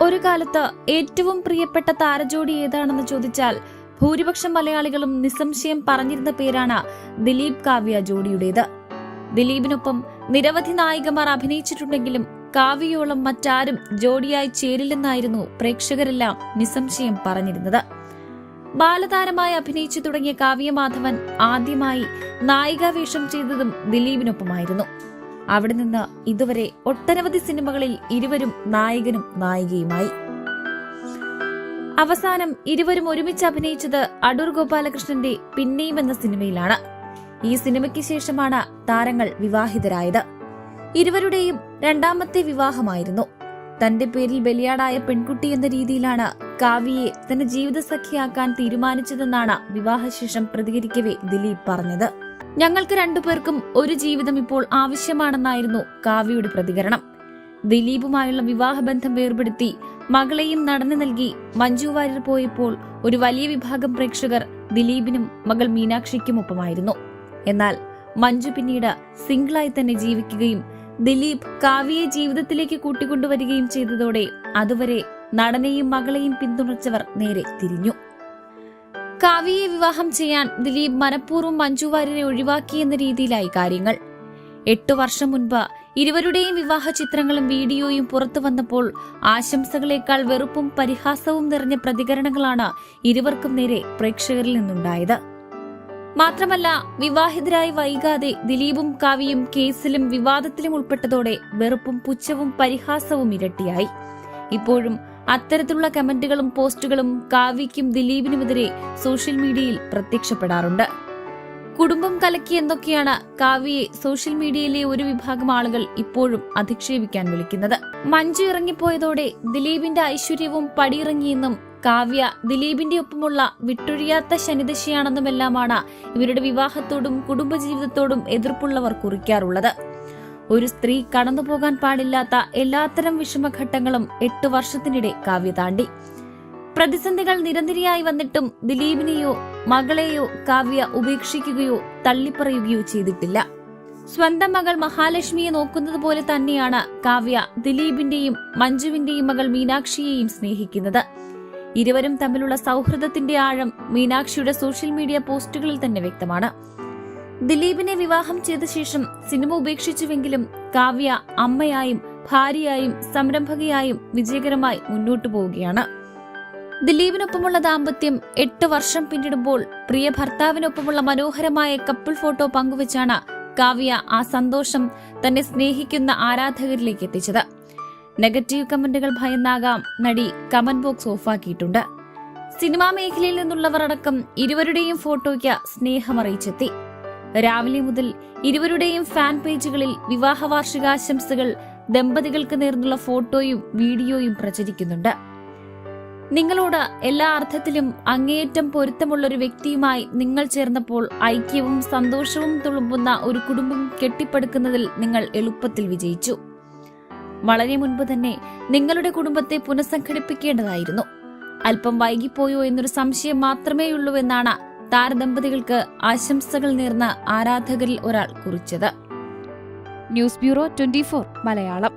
ഒരു കാലത്ത് ഏറ്റവും പ്രിയപ്പെട്ട താരജോഡി ഏതാണെന്ന് ചോദിച്ചാൽ ഭൂരിപക്ഷം മലയാളികളും നിസ്സംശയം പറഞ്ഞിരുന്ന പേരാണ് ദിലീപ് കാവ്യ ജോഡിയുടേത്. ദിലീപിനൊപ്പം നിരവധി നായികമാർ അഭിനയിച്ചിട്ടുണ്ടെങ്കിലും കാവ്യയോളം മറ്റാരും ജോഡിയായി ചേരില്ലെന്നായിരുന്നു പ്രേക്ഷകരെല്ലാം നിസ്സംശയം പറഞ്ഞിരുന്നത്. ബാലതാരമായി അഭിനയിച്ചു തുടങ്ങിയ കാവ്യമാധവൻ ആദ്യമായി നായികാവേഷം ചെയ്തതും ദിലീപിനൊപ്പമായിരുന്നു. അവിടെ നിന്ന് ഇതുവരെ ഒട്ടനവധി സിനിമകളിൽ ഇരുവരും നായകനും നായികയുമായി. അവസാനം ഇരുവരും ഒരുമിച്ച് അഭിനയിച്ചത് അടൂർ ഗോപാലകൃഷ്ണന്റെ പിന്നെയും എന്ന സിനിമയിലാണ്. ഈ സിനിമയ്ക്ക് ശേഷമാണ് താരങ്ങൾ വിവാഹിതരായത്. ഇരുവരുടെയും രണ്ടാമത്തെ വിവാഹമായിരുന്നു. തന്റെ പേരിൽ ബലിയാടായ പെൺകുട്ടി എന്ന രീതിയിലാണ് കാവ്യയെ തന്റെ ജീവിതസഖിയാക്കാൻ തീരുമാനിച്ചതെന്നാണ് വിവാഹശേഷം പ്രതികരിക്കവേ ദിലീപ് പറഞ്ഞത്. ഞങ്ങൾക്ക് രണ്ടുപേർക്കും ഒരു ജീവിതം ഇപ്പോൾ ആവശ്യമാണെന്നായിരുന്നു കാവ്യയുടെ പ്രതികരണം. ദിലീപുമായുള്ള വിവാഹബന്ധം വേർപെടുത്തി മകളെയും നടന്നു നൽകി മഞ്ജു വാര്യർ പോയപ്പോൾ ഒരു വലിയ വിഭാഗം പ്രേക്ഷകർ ദിലീപിനും മകൾ മീനാക്ഷിക്കുമൊപ്പമായിരുന്നു. എന്നാൽ മഞ്ജു പിന്നീട് സിംഗിളായി തന്നെ ജീവിക്കുകയും ദിലീപ് കാവ്യയെ ജീവിതത്തിലേക്ക് കൂട്ടിക്കൊണ്ടുവരികയും ചെയ്തതോടെ അതുവരെ നടനെയും മകളെയും പിന്തുണച്ചവർ നേരെ തിരിഞ്ഞു. കാവ്യയെ വിവാഹം ചെയ്യാൻ ദിലീപ് മനഃപൂർവ്വം മഞ്ജു വാര്യരെ ഒഴിവാക്കിയെന്ന രീതിയിലായി കാര്യങ്ങൾ. 8 വർഷം മുൻപ് ഇരുവരുടെയും വിവാഹ ചിത്രങ്ങളും വീഡിയോയും പുറത്തു വന്നപ്പോൾ ആശംസകളേക്കാൾ വെറുപ്പും പരിഹാസവും നിറഞ്ഞ പ്രതികരണങ്ങളാണ് ഇരുവർക്കും നേരെ പ്രേക്ഷകരിൽ നിന്നുണ്ടായത്. മാത്രമല്ല, വിവാഹിതരായി വൈകാതെ ദിലീപും കാവ്യയും കേസിലും വിവാദത്തിലും ഉൾപ്പെട്ടതോടെ വെറുപ്പും പുച്ഛവും പരിഹാസവും ഇരട്ടിയായി. ഇപ്പോഴും അത്തരത്തിലുള്ള കമന്റുകളും പോസ്റ്റുകളും കാവ്യയ്ക്കും ദിലീപിനുമെതിരെ സോഷ്യൽ മീഡിയയിൽ പ്രത്യക്ഷപ്പെടാറുണ്ട്. കുടുംബം കലക്കി എന്നൊക്കെയാണ് കാവ്യയെ സോഷ്യൽ മീഡിയയിലെ ഒരു വിഭാഗം ആളുകൾ ഇപ്പോഴും അധിക്ഷേപിക്കാൻ വിളിക്കുന്നത്. മഞ്ജു ഇറങ്ങിപ്പോയതോടെ ദിലീപിന്റെ ഐശ്വര്യവും പടിയിറങ്ങിയെന്നും കാവ്യ ദിലീപിന്റെ ഒപ്പമുള്ള വിട്ടൊഴിയാത്ത ശനിദശയാണെന്നുമെല്ലാമാണ് ഇവരുടെ വിവാഹത്തോടും കുടുംബജീവിതത്തോടും എതിർപ്പുള്ളവർ കുറിക്കാറുള്ളത്. ഒരു സ്ത്രീ കടന്നുപോകാൻ പാടില്ലാത്ത എല്ലാത്തരം വിഷമഘട്ടങ്ങളും 8 വർഷത്തിനിടെ കാവ്യ താണ്ടി. പ്രതിസന്ധികൾ നിരനിരയായി വന്നിട്ടും ദിലീപിനെയോ മകളെയോ കാവ്യ ഉപേക്ഷിക്കുകയോ തള്ളിപ്പറയുകയോ ചെയ്തിട്ടില്ല. സ്വന്തം മകൾ മഹാലക്ഷ്മിയെ നോക്കുന്നത് പോലെ തന്നെയാണ് കാവ്യ ദിലീപിന്റെയും മഞ്ജുവിന്റെയും മകൾ മീനാക്ഷിയെയും സ്നേഹിക്കുന്നത്. ഇരുവരും തമ്മിലുള്ള സൗഹൃദത്തിന്റെ ആഴം മീനാക്ഷിയുടെ സോഷ്യൽ മീഡിയ പോസ്റ്റുകളിൽ തന്നെ വ്യക്തമാണ്. ദിലീപിനെ വിവാഹം ചെയ്ത ശേഷം സിനിമ ഉപേക്ഷിച്ചുവെങ്കിലും കാവ്യ അമ്മയായും ഭാര്യയായും സംരംഭകയായും വിജയകരമായി മുന്നോട്ടു പോവുകയാണ്. ദിലീപിനൊപ്പമുള്ള ദാമ്പത്യം 8 വർഷം പിന്നിടുമ്പോൾ പ്രിയ ഭർത്താവിനൊപ്പമുള്ള മനോഹരമായ കപ്പിൾ ഫോട്ടോ പങ്കുവച്ചാണ് കാവ്യ ആ സന്തോഷം തന്നെ സ്നേഹിക്കുന്ന ആരാധകരിലേക്ക് എത്തിച്ചത്. നെഗറ്റീവ് കമന്റുകൾ ഭയന്നാകാം നടി കമന്റ് ബോക്സ് ഓഫാക്കിയിട്ടുണ്ട്. സിനിമാ മേഖലയിൽ നിന്നുള്ളവർ അടക്കം ഇരുവരുടെയും ഫോട്ടോയ്ക്ക് സ്നേഹമറിയിച്ചെത്തി. രാവിലെ മുതൽ ഇരുവരുടെയും ഫാൻ പേജുകളിൽ വിവാഹ വാർഷികാശംസകൾ, ദമ്പതികൾക്ക് നേർന്നുള്ള ഫോട്ടോയും വീഡിയോയും പ്രചരിക്കുന്നുണ്ട്. നിങ്ങളോട് എല്ലാ അർത്ഥത്തിലും അങ്ങേയറ്റം പൊരുത്തമുള്ള ഒരു വ്യക്തിയുമായി നിങ്ങൾ ചേർന്നപ്പോൾ ഐക്യവും സന്തോഷവും തുളുമ്പുന്ന ഒരു കുടുംബം കെട്ടിപ്പടുക്കുന്നതിൽ നിങ്ങൾ എളുപ്പത്തിൽ വിജയിച്ചു. വളരെ മുൻപ് തന്നെ നിങ്ങളുടെ കുടുംബത്തെ പുനഃസംഘടിപ്പിക്കേണ്ടതായിരുന്നു. അല്പം വൈകിപ്പോയോ എന്നൊരു സംശയം മാത്രമേയുള്ളൂവെന്നാണ് താരദമ്പതികൾക്ക് ആശംസകൾ നേർന്ന ആരാധകരിൽ ഒരാൾ കുറിച്ചത്. News bureau 24 Malayalam.